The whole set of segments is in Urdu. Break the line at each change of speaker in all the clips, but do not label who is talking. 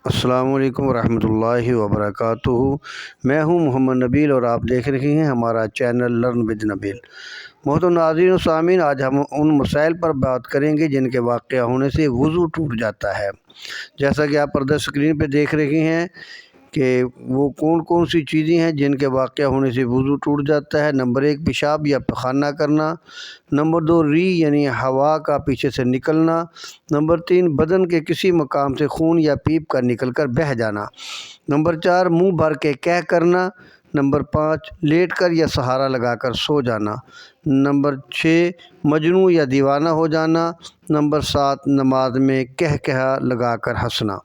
السلام علیکم ورحمۃ اللہ وبرکاتہ۔ میں ہوں محمد نبیل اور آپ دیکھ رہے ہیں ہمارا چینل لرن ود نبیل۔ محترم ناظرین و سامعین، آج ہم ان مسائل پر بات کریں گے جن کے واقع ہونے سے وضو ٹوٹ جاتا ہے۔ جیسا کہ آپ پردہ اسکرین پہ دیکھ رہے ہیں کہ وہ کون سی چیزیں ہیں جن کے واقع ہونے سے وضو ٹوٹ جاتا ہے۔ نمبر 1، پیشاب یا پخانہ کرنا۔ نمبر 2، ری یعنی ہوا کا پیچھے سے نکلنا۔ نمبر 3، بدن کے کسی مقام سے خون یا پیپ کا نکل کر بہہ جانا۔ نمبر 4، منہ بھر کے کہہ کرنا۔ نمبر 5، لیٹ کر یا سہارا لگا کر سو جانا۔ نمبر 6، مجنون یا دیوانہ ہو جانا۔ نمبر 7، نماز میں کہا لگا کر ہنسنا۔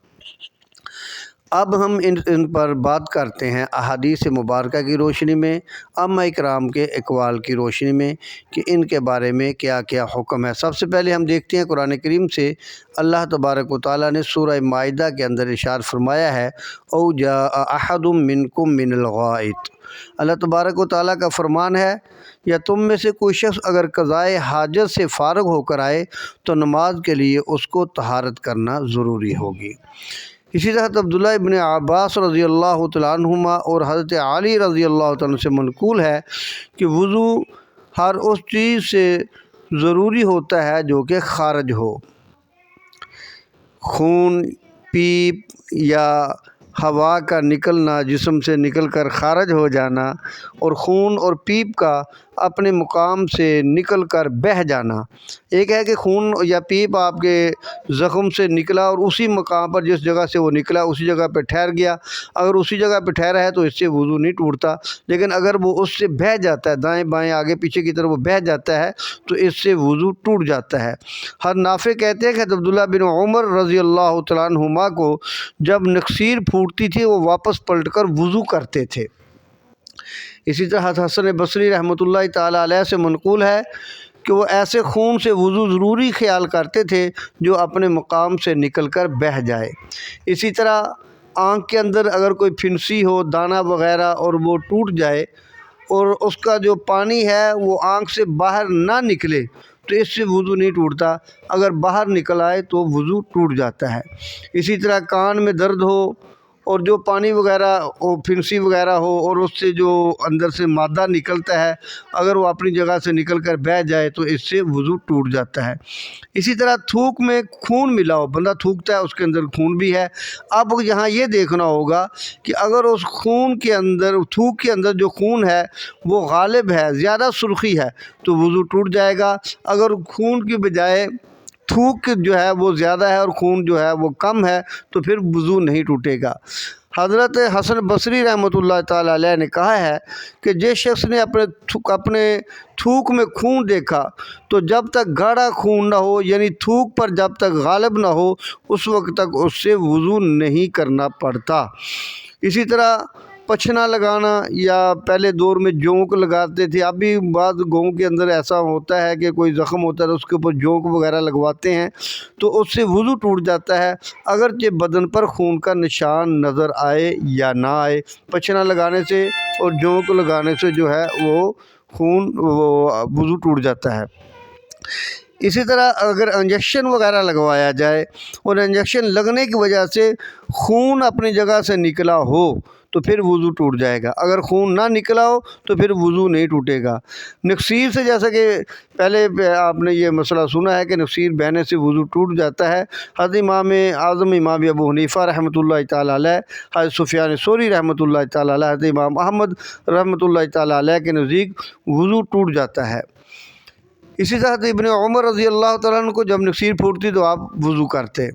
اب ہم ان پر بات کرتے ہیں احادیث مبارکہ کی روشنی میں، ائمہ اکرام کے اقوال کی روشنی میں کہ ان کے بارے میں کیا کیا حکم ہے۔ سب سے پہلے ہم دیکھتے ہیں قرآن کریم سے اللہ تبارک و تعالیٰ نے سورہ مائدہ کے اندر ارشاد فرمایا ہے، او جاء احد منکم من الغائط۔ اللہ تبارک و تعالیٰ کا فرمان ہے، یا تم میں سے کوئی شخص اگر قضائے حاجت سے فارغ ہو کر آئے تو نماز کے لیے اس کو طہارت کرنا ضروری ہوگی۔ اسی طرح عبداللہ ابن عباس رضی اللہ تعالیٰ عنہما اور حضرت علی رضی اللہ تعالیٰ عنہ سے منقول ہے کہ وضو ہر اس چیز سے ضروری ہوتا ہے جو کہ خارج ہو۔ خون، پیپ یا ہوا کا نکلنا، جسم سے نکل کر خارج ہو جانا، اور خون اور پیپ کا اپنے مقام سے نکل کر بہہ جانا۔ ایک ہے کہ خون یا پیپ آپ کے زخم سے نکلا اور اسی مقام پر جس جگہ سے وہ نکلا اسی جگہ پہ ٹھہر گیا، اگر اسی جگہ پہ ٹھہرا ہے تو اس سے وضو نہیں ٹوٹتا، لیکن اگر وہ اس سے بہہ جاتا ہے، دائیں بائیں آگے پیچھے کی طرف وہ بہہ جاتا ہے تو اس سے وضو ٹوٹ جاتا ہے۔ ہر نافع کہتے ہیں کہ عبداللہ بن عمر رضی اللہ تعالیٰ عنہما کو جب نکسیر پھوٹتی تھی وہ واپس پلٹ کر وضو کرتے تھے۔ اسی طرح حسن بصری رحمۃ اللہ تعالیٰ علیہ سے منقول ہے کہ وہ ایسے خون سے وضو ضروری خیال کرتے تھے جو اپنے مقام سے نکل کر بہہ جائے۔ اسی طرح آنکھ کے اندر اگر کوئی پھنسی ہو، دانہ وغیرہ، اور وہ ٹوٹ جائے اور اس کا جو پانی ہے وہ آنکھ سے باہر نہ نکلے تو اس سے وضو نہیں ٹوٹتا، اگر باہر نکل آئے تو وضو ٹوٹ جاتا ہے۔ اسی طرح کان میں درد ہو اور جو پانی وغیرہ پھنسی وغیرہ ہو اور اس سے جو اندر سے مادہ نکلتا ہے اگر وہ اپنی جگہ سے نکل کر بہہ جائے تو اس سے وضو ٹوٹ جاتا ہے۔ اسی طرح تھوک میں خون ملا ہو، بندہ تھوکتا ہے اس کے اندر خون بھی ہے، اب یہاں یہ دیکھنا ہوگا کہ اگر اس خون کے اندر، تھوک کے اندر جو خون ہے وہ غالب ہے، زیادہ سرخی ہے تو وضو ٹوٹ جائے گا، اگر خون کی بجائے تھوک جو ہے وہ زیادہ ہے اور خون جو ہے وہ کم ہے تو پھر وضو نہیں ٹوٹے گا۔ حضرت حسن بصری رحمۃ اللہ تعالیٰ علیہ نے کہا ہے کہ جس شخص نے اپنے تھوک میں خون دیکھا تو جب تک گاڑھا خون نہ ہو، یعنی تھوک پر جب تک غالب نہ ہو، اس وقت تک اس سے وضو نہیں کرنا پڑتا۔ اسی طرح پچھنا لگانا، یا پہلے دور میں جونک لگاتے تھے، اب بھی بعض گاؤں کے اندر ایسا ہوتا ہے کہ کوئی زخم ہوتا ہے تو اس کے اوپر جونک وغیرہ لگواتے ہیں تو اس سے وضو ٹوٹ جاتا ہے، اگرچہ بدن پر خون کا نشان نظر آئے یا نہ آئے۔ پچھنا لگانے سے اور جونک لگانے سے جو ہے وہ وضو ٹوٹ جاتا ہے۔ اسی طرح اگر انجیکشن وغیرہ لگوایا جائے اور انجیکشن لگنے کی وجہ سے خون اپنی جگہ سے نکلا ہو تو پھر وضو ٹوٹ جائے گا، اگر خون نہ نکلا ہو تو پھر وضو نہیں ٹوٹے گا۔ نکسیر سے، جیسا کہ پہلے آپ نے یہ مسئلہ سنا ہے کہ نکسیر بہنے سے وضو ٹوٹ جاتا ہے، حضرت امام اعظم امام ابو حنیفہ رحمۃ اللہ تعالیٰ علیہ، حضرت سفیان ثوری رحمۃ اللہ تعالیٰ علیہ، حضرت امام احمد رحمۃ اللہ تعالیٰ علیہ کے نزدیک وضو ٹوٹ جاتا ہے۔ اسی طرح ابن عمر رضی اللہ تعالیٰ عنہ کو جب نکسیر پھوٹتی تو آپ وضو کرتے۔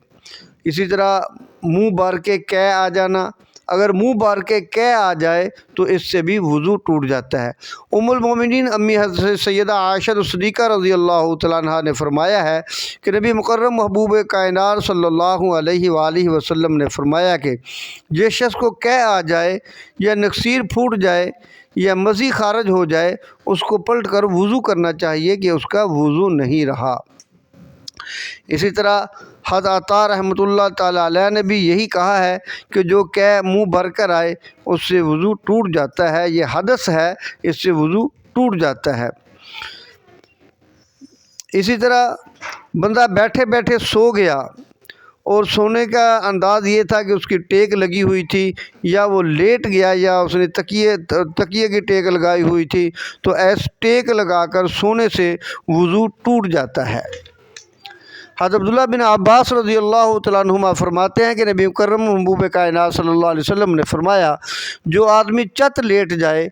اسی طرح منہ بھر کے کہہ آ جانا، اگر منہ بھر کے کہہ آ جائے تو اس سے بھی وضو ٹوٹ جاتا ہے۔ ام المومنین امی حضرت سیدہ عائشہ صدیقہ رضی اللہ تعالیٰ عنہا نے فرمایا ہے کہ نبی مکرم محبوب کائنات صلی اللہ علیہ وآلہ وسلم نے فرمایا کہ جس شخص کو کہہ آ جائے یا نکسیر پھوٹ جائے یا مزی خارج ہو جائے اس کو پلٹ کر وضو کرنا چاہیے کہ اس کا وضو نہیں رہا۔ اسی طرح حضرت عطا رحمۃ اللہ تعالیٰ علیہ نے بھی یہی کہا ہے کہ جو کہہ منہ بھر کر آئے اس سے وضو ٹوٹ جاتا ہے، یہ حدث ہے، اس سے وضو ٹوٹ جاتا ہے۔ اسی طرح بندہ بیٹھے بیٹھے سو گیا اور سونے کا انداز یہ تھا کہ اس کی ٹیک لگی ہوئی تھی، یا وہ لیٹ گیا یا اس نے تکیے کی ٹیک لگائی ہوئی تھی، تو ایس ٹیک لگا کر سونے سے وضو ٹوٹ جاتا ہے۔ حضرت عبداللہ بن عباس رضی اللہ تعالیٰ عنہما فرماتے ہیں کہ نبی مکرم محبوب کائنات صلی اللہ علیہ وسلم نے فرمایا، جو آدمی چت لیٹ جائے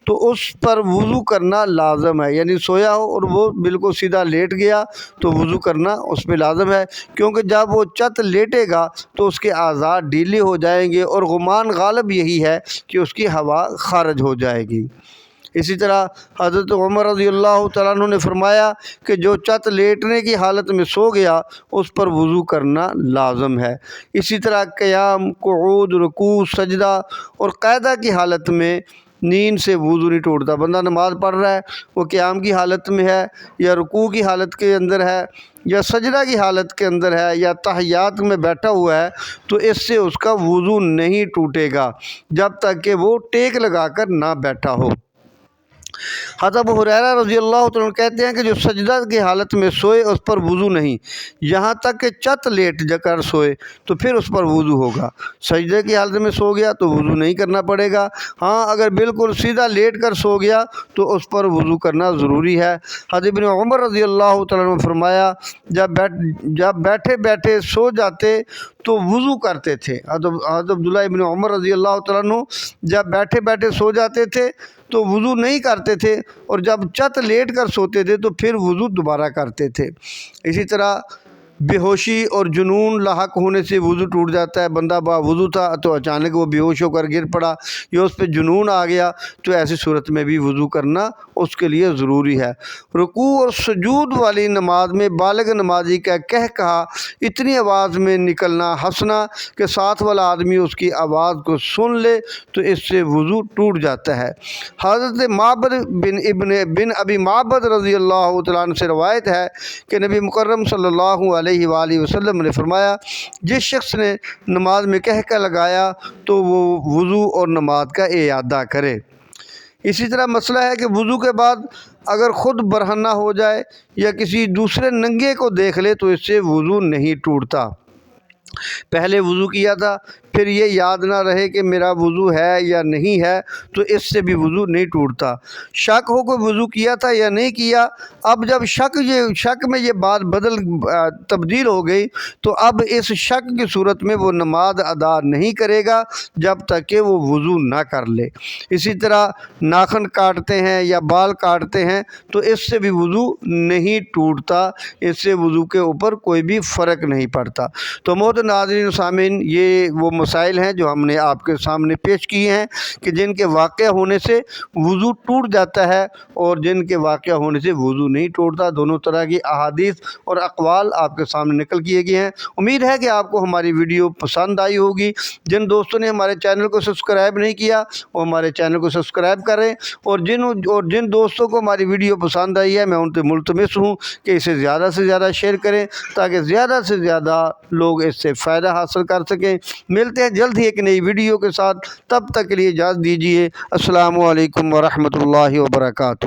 تو اس پر وضو کرنا لازم ہے، یعنی سویا ہو اور وہ بالکل سیدھا لیٹ گیا تو وضو کرنا اس پہ لازم ہے، کیونکہ جب وہ چت لیٹے گا تو اس کے اعضاء ڈھیلے ہو جائیں گے، اور غمان غالب یہی ہے کہ اس کی ہوا خارج ہو جائے گی۔ اسی طرح حضرت عمر رضی اللہ تعالیٰ عنہ نے فرمایا کہ جو چت لیٹنے کی حالت میں سو گیا اس پر وضو کرنا لازم ہے۔ اسی طرح قیام، قعود، رکوع، سجدہ اور قاعدہ کی حالت میں نیند سے وضو نہیں ٹوٹتا۔ بندہ نماز پڑھ رہا ہے، وہ قیام کی حالت میں ہے یا رکوع کی حالت کے اندر ہے یا سجدہ کی حالت کے اندر ہے یا تحیات میں بیٹھا ہوا ہے، تو اس سے اس کا وضو نہیں ٹوٹے گا جب تک کہ وہ ٹیک لگا کر نہ بیٹھا ہو۔ حضرت ابو ہریرہ رضی اللہ تعالیٰ عنہ کہتے ہیں کہ جو سجدہ کی حالت میں سوئے اس پر وضو نہیں، یہاں تک کہ چت لیٹ جا کر سوئے تو پھر اس پر وضو ہوگا۔ سجدے کی حالت میں سو گیا تو وضو نہیں کرنا پڑے گا، ہاں اگر بالکل سیدھا لیٹ کر سو گیا تو اس پر وضو کرنا ضروری ہے۔ حضرت ابن عمر رضی اللہ تعالیٰ عنہ نے فرمایا، جب بیٹھے بیٹھے سو جاتے تو وضو کرتے تھے۔ حضرت عبداللہ ابن عمر رضی اللہ تعالیٰ عنہ جب بیٹھے بیٹھے سو جاتے تھے تو وضو نہیں کرتے تھے، اور جب چت لیٹ کر سوتے تھے تو پھر وضو دوبارہ کرتے تھے۔ اسی طرح بے ہوشی اور جنون لاحق ہونے سے وضو ٹوٹ جاتا ہے۔ بندہ با وضو تھا تو اچانک وہ بے ہوش ہو کر گر پڑا یا اس پہ جنون آ گیا، تو ایسی صورت میں بھی وضو کرنا اس کے لیے ضروری ہے۔ رکوع اور سجود والی نماز میں بالغ نمازی کا کہا اتنی آواز میں نکلنا ہنسنا کہ ساتھ والا آدمی اس کی آواز کو سن لے تو اس سے وضو ٹوٹ جاتا ہے۔ حضرت معبد بن ابی معبد رضی اللہ تعالیٰ عنہ سے روایت ہے کہ نبی مکرم صلی اللہ علیہ وآلہ وسلم نے فرمایا، جس شخص نے نماز میں کہکہ لگایا تو وہ وضو اور نماز کا اعادہ کرے۔ اسی طرح مسئلہ ہے کہ وضو کے بعد اگر خود برہنہ ہو جائے یا کسی دوسرے ننگے کو دیکھ لے تو اس سے وضو نہیں ٹوٹتا۔ پہلے وضو کیا تھا، پھر یہ یاد نہ رہے کہ میرا وضو ہے یا نہیں ہے، تو اس سے بھی وضو نہیں ٹوٹتا۔ شک ہو کہ وضو کیا تھا یا نہیں کیا، اب جب شک میں یہ بات تبدیل ہو گئی تو اب اس شک کی صورت میں وہ نماز ادا نہیں کرے گا جب تک کہ وہ وضو نہ کر لے۔ اسی طرح ناخن کاٹتے ہیں یا بال کاٹتے ہیں تو اس سے بھی وضو نہیں ٹوٹتا، اس سے وضو کے اوپر کوئی بھی فرق نہیں پڑتا۔ تو محترم ناظرین و سامعین، یہ وہ مسائل ہیں جو ہم نے آپ کے سامنے پیش کیے ہیں کہ جن کے واقع ہونے سے وضو ٹوٹ جاتا ہے اور جن کے واقع ہونے سے وضو نہیں ٹوٹتا۔ دونوں طرح کی احادیث اور اقوال آپ کے سامنے نقل کیے گئے ہیں۔ امید ہے کہ آپ کو ہماری ویڈیو پسند آئی ہوگی۔ جن دوستوں نے ہمارے چینل کو سبسکرائب نہیں کیا وہ ہمارے چینل کو سبسکرائب کریں، اور جن دوستوں کو ہماری ویڈیو پسند آئی ہے میں ان سے ملتمس ہوں کہ اسے زیادہ سے زیادہ شیئر کریں تاکہ زیادہ سے زیادہ لوگ اس سے فائدہ حاصل کر سکیں۔ ملتے ہیں جلد ہی ایک نئی ویڈیو کے ساتھ، تب تک کے لیے اجازت دیجیے۔ السلام علیکم ورحمۃ اللہ وبرکاتہ۔